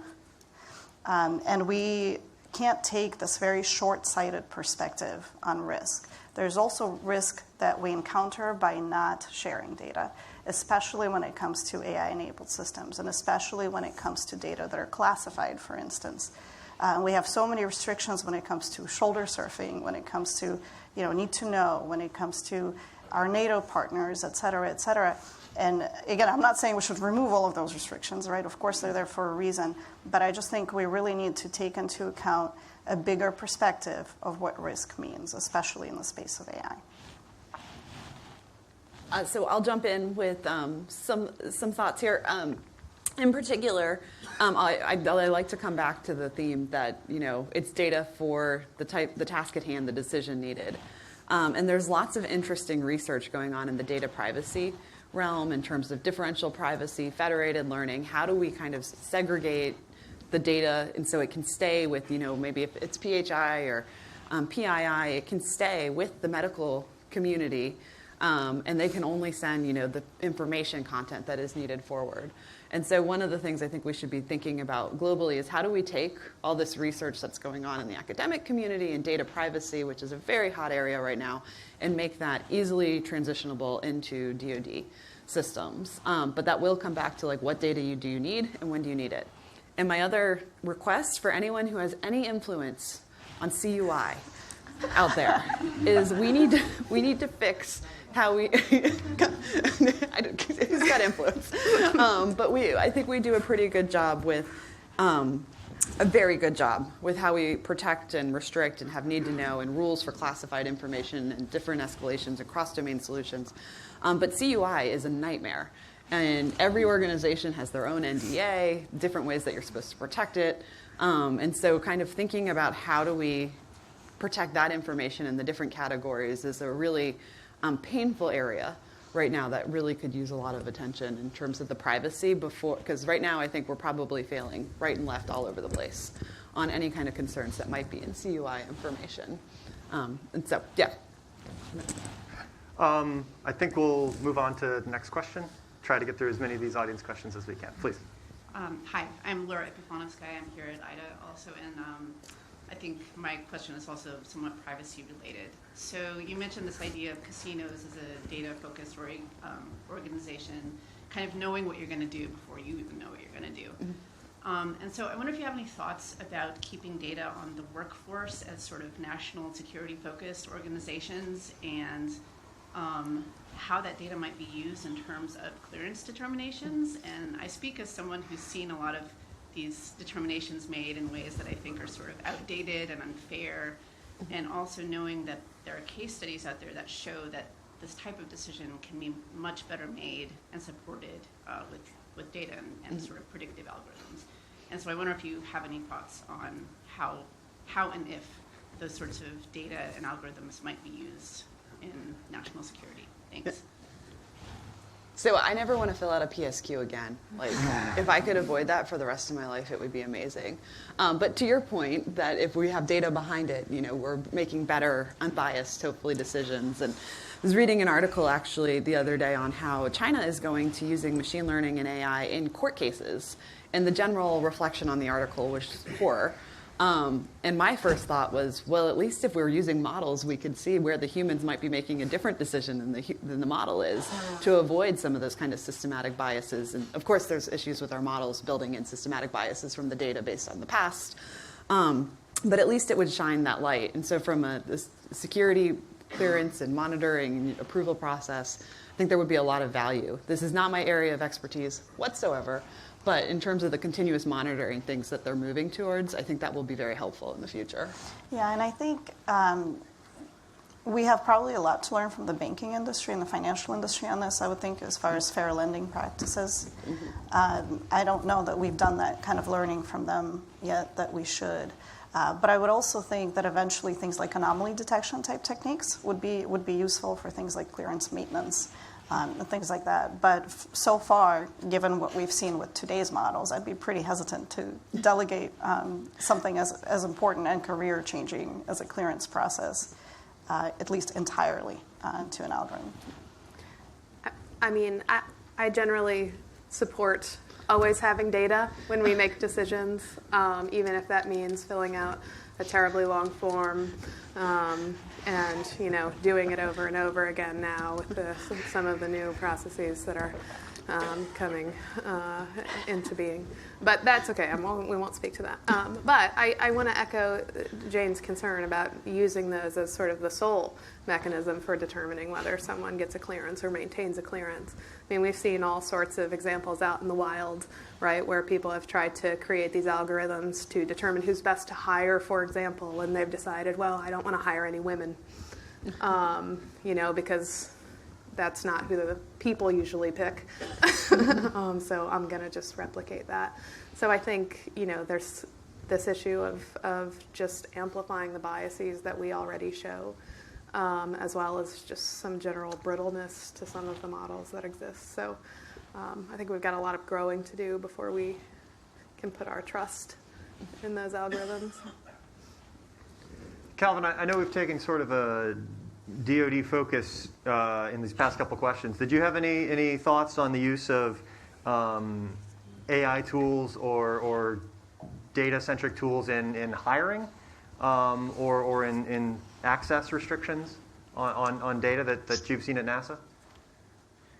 And we can't take this very short-sighted perspective on risk. There's also risk that we encounter by not sharing data, especially when it comes to AI-enabled systems, and especially when it comes to data that are classified, for instance. We have so many restrictions when it comes to shoulder surfing, when it comes to need to know, when it comes to our NATO partners, et cetera, et cetera. And again, I'm not saying we should remove all of those restrictions, right? Of course, they're there for a reason. But I just think we really need to take into account a bigger perspective of what risk means, especially in the space of AI. So I'll jump in with some thoughts here. In particular, I like to come back to the theme that it's data for the task at hand, the decision needed, and there's lots of interesting research going on in the data privacy realm in terms of differential privacy, federated learning. How do we kind of segregate the data and so it can stay with maybe if it's PHI or PII, it can stay with the medical community. And they can only send, the information content that is needed forward. And so one of the things I think we should be thinking about globally is how do we take all this research that's going on in the academic community and data privacy, which is a very hot area right now, and make that easily transitionable into DoD systems. But that will come back to what data do you need and when do you need it. And my other request for anyone who has any influence on CUI out there is we need to fix how we who's got influence, but I think we do a pretty good job with a very good job with how we protect and restrict and have need to know and rules for classified information and different escalations and cross-domain solutions. But CUI is a nightmare. And every organization has their own NDA, different ways that you're supposed to protect it. And so kind of thinking about how do we protect that information in the different categories is a really painful area right now that really could use a lot of attention in terms of the privacy because right now I think we're probably failing right and left all over the place on any kind of concerns that might be in CUI information. And so, yeah. I think we'll move on to the next question. Try to get through as many of these audience questions as we can. Please. Hi, I'm Laura Freeman. I'm here at IDA also, and I think my question is also somewhat privacy related. So you mentioned this idea of casinos as a data-focused organization, kind of knowing what you're going to do before you even know what you're going to do. And so I wonder if you have any thoughts about keeping data on the workforce as sort of national security-focused organizations, and how that data might be used in terms of clearance determinations. And I speak as someone who's seen a lot of these determinations made in ways that I think are sort of outdated and unfair, and also knowing that there are case studies out there that show that this type of decision can be much better made and supported with data and sort of predictive algorithms. And so I wonder if you have any thoughts on how and if those sorts of data and algorithms might be used in national security. Thanks. So I never want to fill out a PSQ again. Like, if I could avoid that for the rest of my life, it would be amazing. But to your point, that if we have data behind it, we're making better, unbiased, hopefully, decisions. And I was reading an article actually the other day on how China is going to using machine learning and AI in court cases. And the general reflection on the article was horror. And my first thought was, well, at least if we're using models, we could see where the humans might be making a different decision than the model is, to avoid some of those kind of systematic biases. And of course, there's issues with our models building in systematic biases from the data based on the past. But at least it would shine that light. And so from a security clearance and monitoring and approval process, I think there would be a lot of value. This is not my area of expertise whatsoever. But in terms of the continuous monitoring things that they're moving towards, I think that will be very helpful in the future. Yeah, and I think we have probably a lot to learn from the banking industry and the financial industry on this, I would think, as far as fair lending practices. I don't know that we've done that kind of learning from them yet that we should. But I would also think that eventually things like anomaly detection type techniques would be useful for things like clearance maintenance. And things like that. But so far, given what we've seen with today's models, I'd be pretty hesitant to delegate something as important and career-changing as a clearance process, at least entirely, to an algorithm. I mean, I generally support always having data when we make decisions, even if that means filling out a terribly long form. And doing it over and over again now with some of the new processes that are coming into being. But that's okay. We won't speak to that. But I want to echo Jane's concern about using those as sort of the sole mechanism for determining whether someone gets a clearance or maintains a clearance. I mean, we've seen all sorts of examples out in the wild, right, where people have tried to create these algorithms to determine who's best to hire, for example, and they've decided, well, I don't want to hire any women, because that's not who the people usually pick. So I'm going to just replicate that. So I think, there's this issue of just amplifying the biases that we already show, as well as just some general brittleness to some of the models that exist. So I think we've got a lot of growing to do before we can put our trust in those algorithms. Calvin, I know we've taken sort of a DoD focus in these past couple questions. Did you have any thoughts on the use of AI tools or data-centric tools in hiring or in access restrictions on data that you've seen at NASA?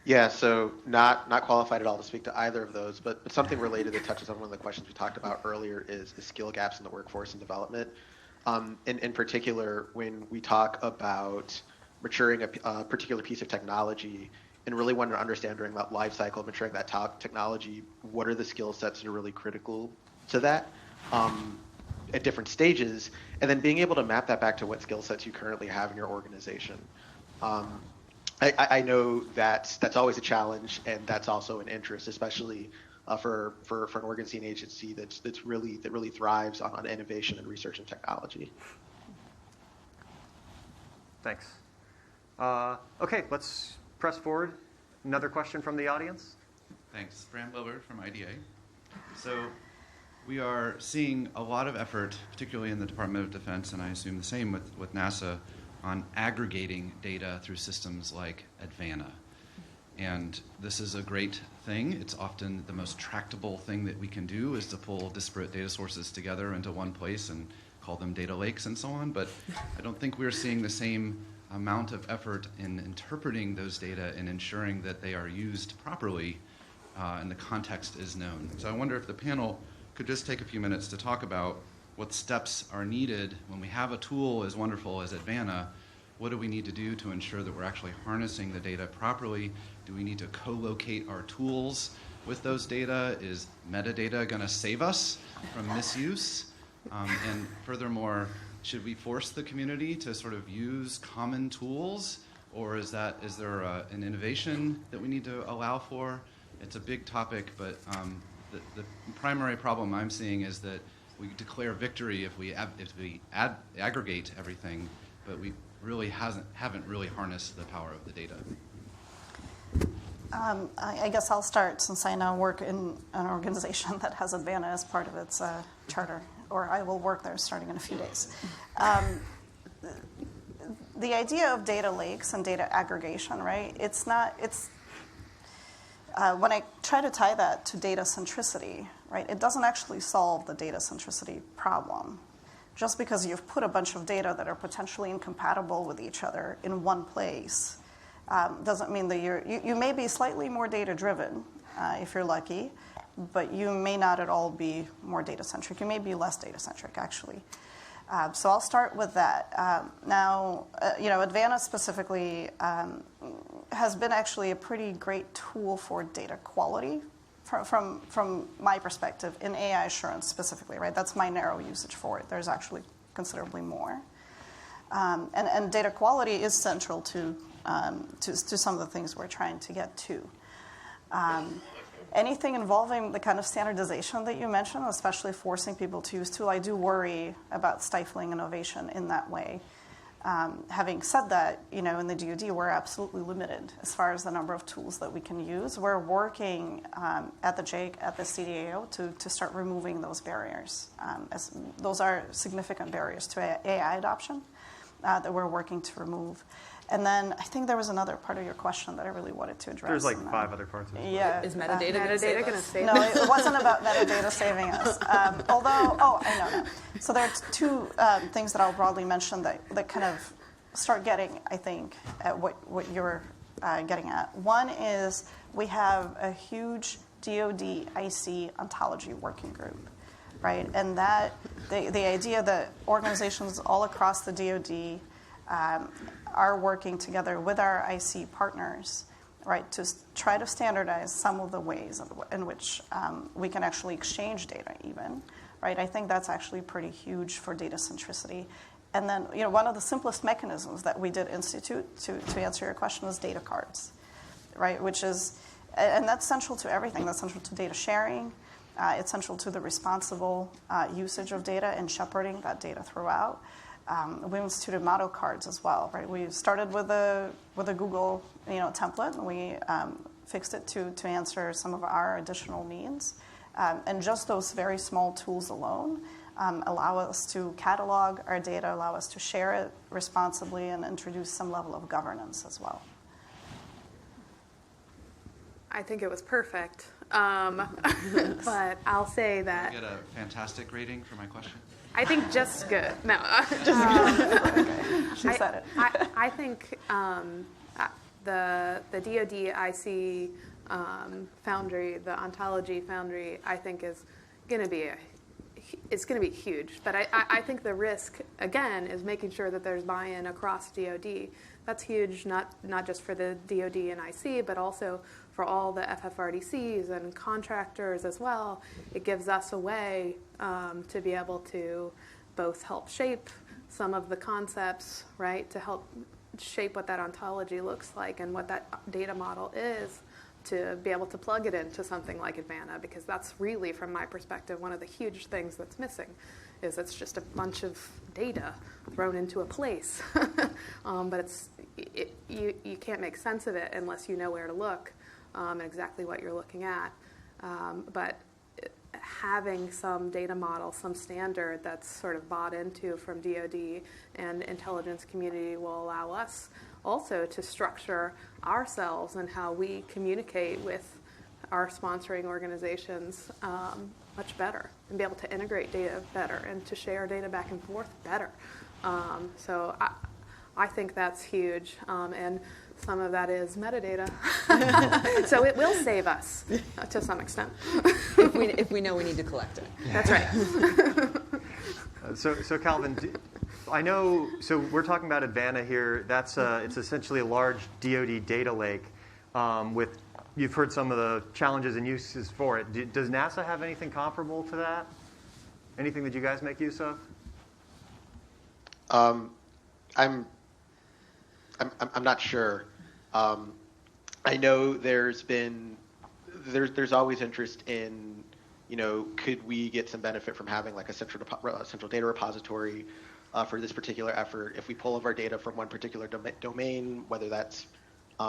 Yeah, so not qualified at all to speak to either of those, but something related that touches on one of the questions we talked about earlier is skill gaps in the workforce and development. In particular, when we talk about maturing a particular piece of technology and really wanting to understand during that life cycle of maturing that technology, what are the skill sets that are really critical to that at different stages, and then being able to map that back to what skill sets you currently have in your organization. I know that's always a challenge, and that's also an interest, especially for an organizing agency that really thrives on innovation and research and technology. Thanks. Okay, let's press forward. Another question from the audience. Thanks. Fran Wilbur from IDA. So we are seeing a lot of effort, particularly in the Department of Defense, and I assume the same with NASA, on aggregating data through systems like Advana. And this is a great thing. It's often the most tractable thing that we can do is to pull disparate data sources together into one place and call them data lakes and so on. But I don't think we're seeing the same amount of effort in interpreting those data and ensuring that they are used properly and the context is known. So I wonder if the panel could just take a few minutes to talk about what steps are needed when we have a tool as wonderful as Advana. What do we need to do to ensure that we're actually harnessing the data properly? Do we need to co-locate our tools with those data? Is metadata going to save us from misuse? And furthermore, should we force the community to sort of use common tools? Or is there an innovation that we need to allow for? It's a big topic, but the primary problem I'm seeing is that we declare victory if we aggregate everything, but we really haven't really harnessed the power of the data. I guess I'll start, since I now work in an organization that has Advana as part of its charter, or I will work there starting in a few days. The idea of data lakes and data aggregation, right? When I try to tie that to data centricity, right, it doesn't actually solve the data centricity problem. Just because you've put a bunch of data that are potentially incompatible with each other in one place doesn't mean that you may be slightly more data-driven if you're lucky, but you may not at all be more data-centric. You may be less data-centric, actually. So I'll start with that. Now, Advana specifically has been actually a pretty great tool for data quality from my perspective in AI assurance specifically, right? That's my narrow usage for it. There's actually considerably more. And data quality is central to some of the things we're trying to get to. Anything involving the kind of standardization that you mentioned, especially forcing people to use tool, I do worry about stifling innovation in that way. Having said that, in the DoD, we're absolutely limited as far as the number of tools that we can use. We're working at the JAIC, at the CDAO, to start removing those barriers. As those are significant barriers to AI adoption that we're working to remove. And then I think there was another part of your question that I really wanted to address. There's like 5 other parts of it. Yeah. Is metadata going to save us? No, it wasn't about metadata saving us. I know. So there are 2 things that I'll broadly mention that kind of start getting, I think, at what you're getting at. One is we have a huge DoD IC ontology working group, right? And that the idea that organizations all across the DoD are working together with our IC partners, right, to try to standardize some of the ways in which we can actually exchange data even, right? I think that's actually pretty huge for data centricity. And then, one of the simplest mechanisms that we did institute, to answer your question, was data cards, right? And that's central to everything. That's central to data sharing. It's central to the responsible usage of data and shepherding that data throughout. We instituted model cards as well, right? We started with a Google, template, and we fixed it to answer some of our additional needs. And just those very small tools alone allow us to catalog our data, allow us to share it responsibly, and introduce some level of governance as well. I think it was perfect, but I'll say that. Can I get a fantastic rating for my question? I think just good. No, She said it. I think the DoD IC foundry, the ontology foundry, I think is going to be huge. But I think the risk again is making sure that there's buy-in across DoD. That's huge, not just for the DoD and IC, but also for all the FFRDCs and contractors as well. It gives us a way to be able to both help shape some of the concepts, right, to help shape what that ontology looks like and what that data model is, to be able to plug it into something like Advana, because that's really, from my perspective, one of the huge things that's missing, is it's just a bunch of data thrown into a place. But you can't make sense of it unless you know where to look and exactly what you're looking at. But having some data model, some standard that's sort of bought into from DoD and intelligence community will allow us also to structure ourselves and how we communicate with our sponsoring organizations much better, and be able to integrate data better and to share data back and forth better. So I think that's huge, and some of that is metadata. So it will save us to some extent. if we know we need to collect it. That's right. So Calvin, I know, so we're talking about Advana here. That's it's essentially a large DoD data lake with, you've heard some of the challenges and uses for it. Does NASA have anything comparable to that? Anything that you guys make use of? I'm not sure. I know there's always interest in, could we get some benefit from having like a central data repository for this particular effort? If we pull of our data from one particular domain, whether that's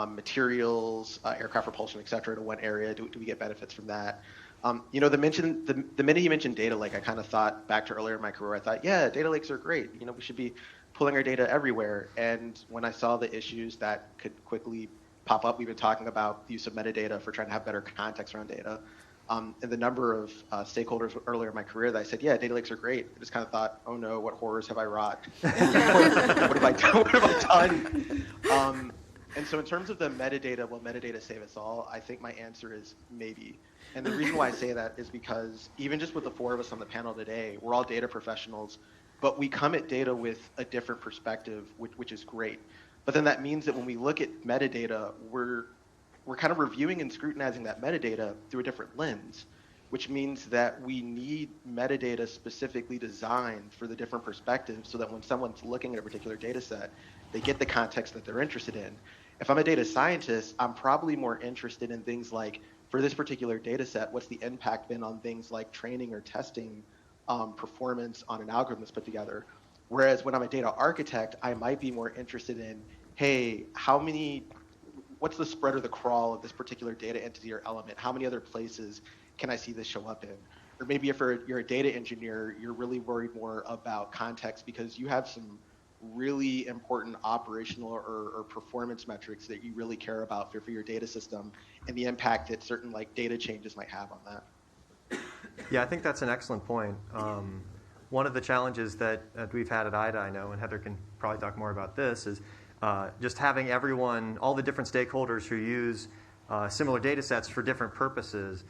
materials, aircraft propulsion, et cetera, to one area, do we get benefits from that? The minute you mentioned data lake, I kind of thought back to earlier in my career. I thought, yeah, data lakes are great. We should be pulling our data everywhere. And when I saw the issues that could quickly pop up, we've been talking about the use of metadata for trying to have better context around data. And the number of stakeholders earlier in my career that I said, yeah, data lakes are great. I just kind of thought, oh no, what horrors have I wrought? what have I done? And so in terms of the metadata, will metadata save us all? I think my answer is maybe. And the reason why I say that is because even just with the four of us on the panel today, we're all data professionals, but we come at data with a different perspective, which is great. But then that means that when we look at metadata, we're kind of reviewing and scrutinizing that metadata through a different lens, which means that we need metadata specifically designed for the different perspectives so that when someone's looking at a particular data set, they get the context that they're interested in. If I'm a data scientist, I'm probably more interested in things like, for this particular data set, what's the impact been on things like training or testing performance on an algorithm that's put together? Whereas when I'm a data architect, I might be more interested in, hey, what's the spread or the crawl of this particular data entity or element? How many other places can I see this show up in? Or maybe if you're a data engineer, you're really worried more about context because you have some really important operational or performance metrics that you really care about for your data system and the impact that certain data changes might have on that. Yeah, I think that's an excellent point. One of the challenges that we've had at IDA, I know, and Heather can probably talk more about this, is just having everyone, all the different stakeholders who use similar data sets for different purposes,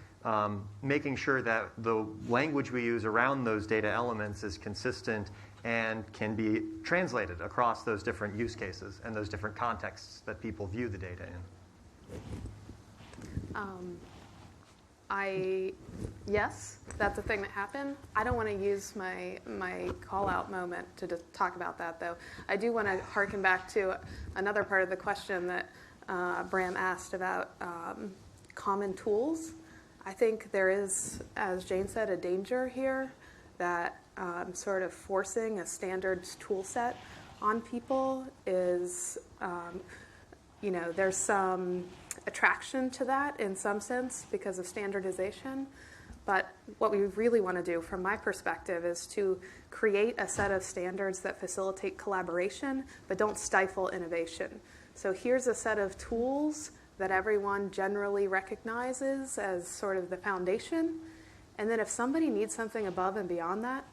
making sure that the language we use around those data elements is consistent and can be translated across those different use cases and those different contexts that people view the data in. Yes, that's a thing that happened. I don't want to use my call-out moment to just talk about that, though. I do want to harken back to another part of the question that Bram asked about common tools. I think there is, as Jane said, a danger here that sort of forcing a standards tool set on people is, there's some attraction to that in some sense because of standardization. But what we really want to do, from my perspective, is to create a set of standards that facilitate collaboration but don't stifle innovation. So here's a set of tools that everyone generally recognizes as sort of the foundation. And then if somebody needs something above and beyond that,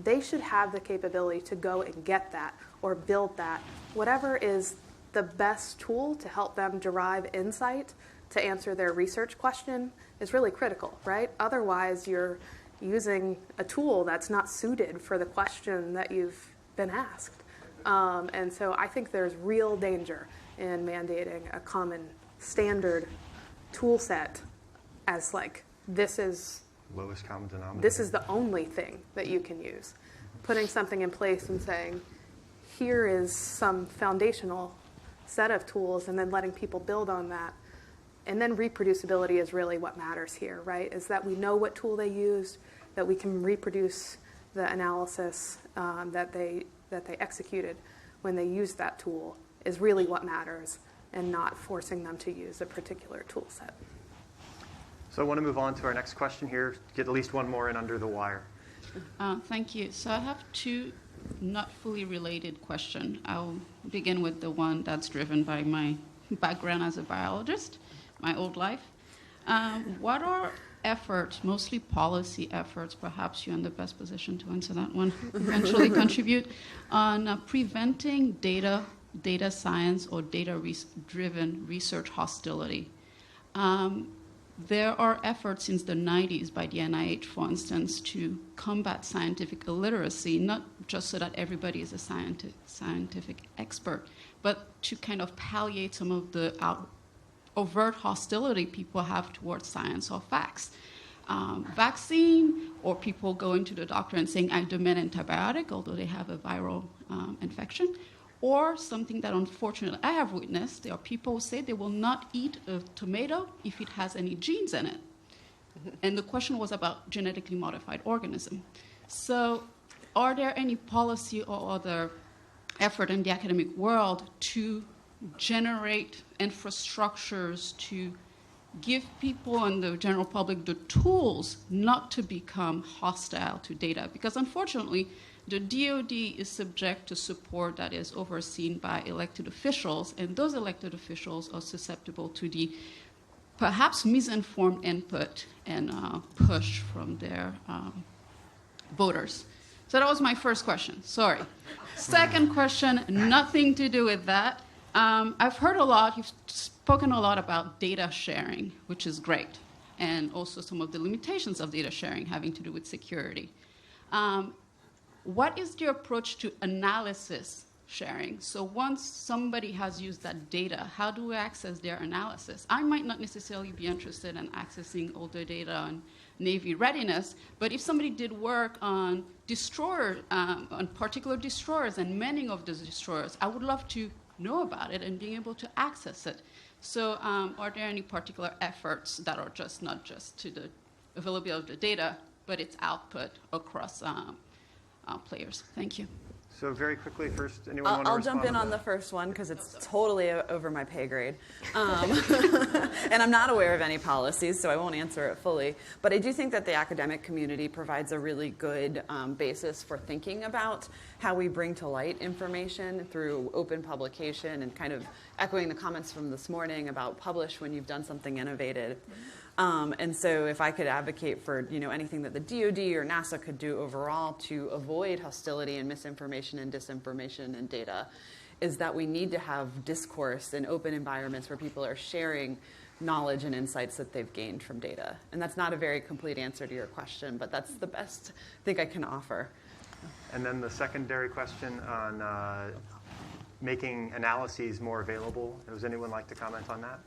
they should have the capability to go and get that or build that. Whatever is the best tool to help them derive insight to answer their research question is really critical, right? Otherwise, you're using a tool that's not suited for the question that you've been asked. And so I think there's real danger in mandating a common standard tool set as this is Lowest common denominator. This is the only thing that you can use. Putting something in place and saying, here is some foundational set of tools, and then letting people build on that. And then reproducibility is really what matters here, right? Is that we know what tool they used, that we can reproduce the analysis that they executed when they used that tool is really what matters, and not forcing them to use a particular tool set. So I want to move on to our next question here, get at least one more in under the wire. Thank you. So I have two not fully related questions. I'll begin with the one that's driven by my background as a biologist, my old life. What are efforts, mostly policy efforts, perhaps you're in the best position to answer that one, eventually contribute, on preventing data science or data-driven research hostility? There are efforts since the 90s by the NIH, for instance, to combat scientific illiteracy, not just so that everybody is a scientific expert, but to kind of palliate some of the overt hostility people have towards science or facts. Vaccine, or people going to the doctor and saying, I demand antibiotic, although they have a viral infection. Or something that unfortunately I have witnessed, there are people who say they will not eat a tomato if it has any genes in it. And the question was about genetically modified organism. So are there any policy or other effort in the academic world to generate infrastructures to give people and the general public the tools not to become hostile to data? Because unfortunately, the DoD is subject to support that is overseen by elected officials, and those elected officials are susceptible to the perhaps misinformed input and push from their voters. So that was my first question. Sorry. Second question, nothing to do with that. I've heard a lot, you've spoken a lot about data sharing, which is great, and also some of the limitations of data sharing having to do with security. What is the approach to analysis sharing? So once somebody has used that data, how do we access their analysis? I might not necessarily be interested in accessing all the data on Navy readiness, but if somebody did work on on particular destroyers and manning of those destroyers, I would love to know about it and being able to access it. So are there any particular efforts that are not just to the availability of the data, but its output across players? Thank you. So very quickly, first, anyone want to I'll respond? jump in on the first one because it's totally over my pay grade. And I'm not aware of any policies, so I won't answer it fully. But I do think that the academic community provides a really good basis for thinking about how we bring to light information through open publication and kind of echoing the comments from this morning about publish when you've done something innovative. And so if I could advocate for anything that the DoD or NASA could do overall to avoid hostility and misinformation and disinformation and data, is that we need to have discourse in open environments where people are sharing knowledge and insights that they've gained from data. And that's not a very complete answer to your question, but that's the best I think I can offer. And then the secondary question on making analyses more available. Does anyone like to comment on that?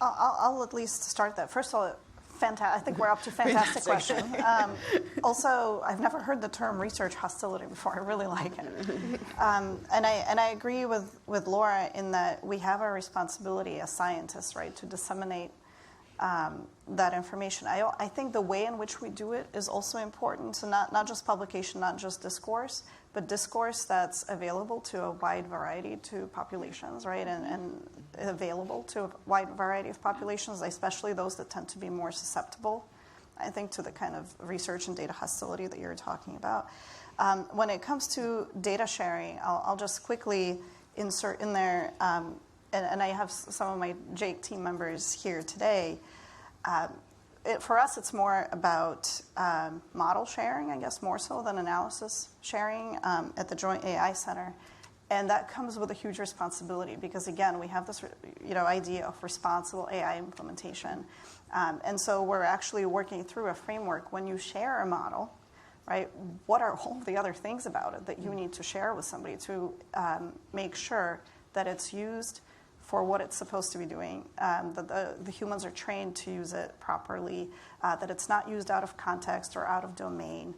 I'll at least start that. First of all, I think we're up to fantastic question. Also, I've never heard the term research hostility before. I really like it. And I agree with Laura in that we have a responsibility as scientists, right, to disseminate that information. I think the way in which we do it is also important. So not just publication, not just discourse, but discourse that's available to a wide variety to populations, right, and available to a wide variety of populations, especially those that tend to be more susceptible, I think, to the kind of research and data hostility that you're talking about. When it comes to data sharing, I'll just quickly insert in there, and I have some of my JAKE team members here today. For us, it's more about model sharing, I guess, more so than analysis sharing at the Joint AI Center. And that comes with a huge responsibility because, again, we have this idea of responsible AI implementation. And so we're actually working through a framework. When you share a model, right, what are all the other things about it that you need to share with somebody to make sure that it's used for what it's supposed to be doing, that the humans are trained to use it properly, that it's not used out of context or out of domain,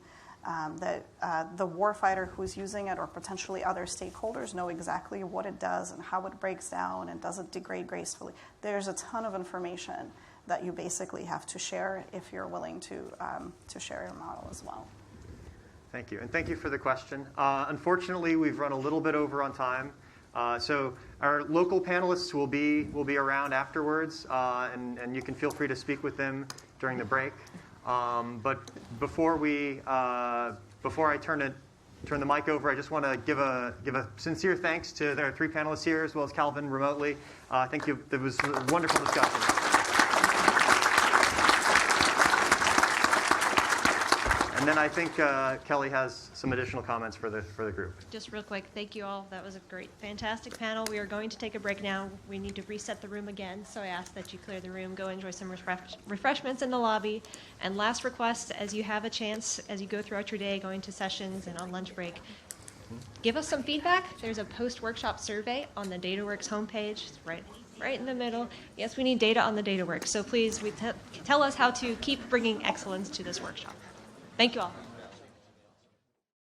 that the warfighter who's using it or potentially other stakeholders know exactly what it does and how it breaks down and does it degrade gracefully. There's a ton of information that you basically have to share if you're willing to share your model as well. Thank you, and thank you for the question. Unfortunately, we've run a little bit over on time. So our local panelists will be around afterwards, and you can feel free to speak with them during the break. But before I turn the mic over, I just want to give a sincere thanks to their 3 panelists here, as well as Calvin remotely. Thank you. It was a wonderful discussion. And then I think Kelly has some additional comments for the group. Just real quick, thank you all. That was a great, fantastic panel. We are going to take a break now. We need to reset the room again, so I ask that you clear the room, go enjoy some refreshments in the lobby. And last request, as you have a chance, as you go throughout your day, going to sessions and on lunch break, give us some feedback. There's a post-workshop survey on the DataWorks homepage. It's right in the middle. Yes, we need data on the DataWorks, so please tell us how to keep bringing excellence to this workshop. Thank you all.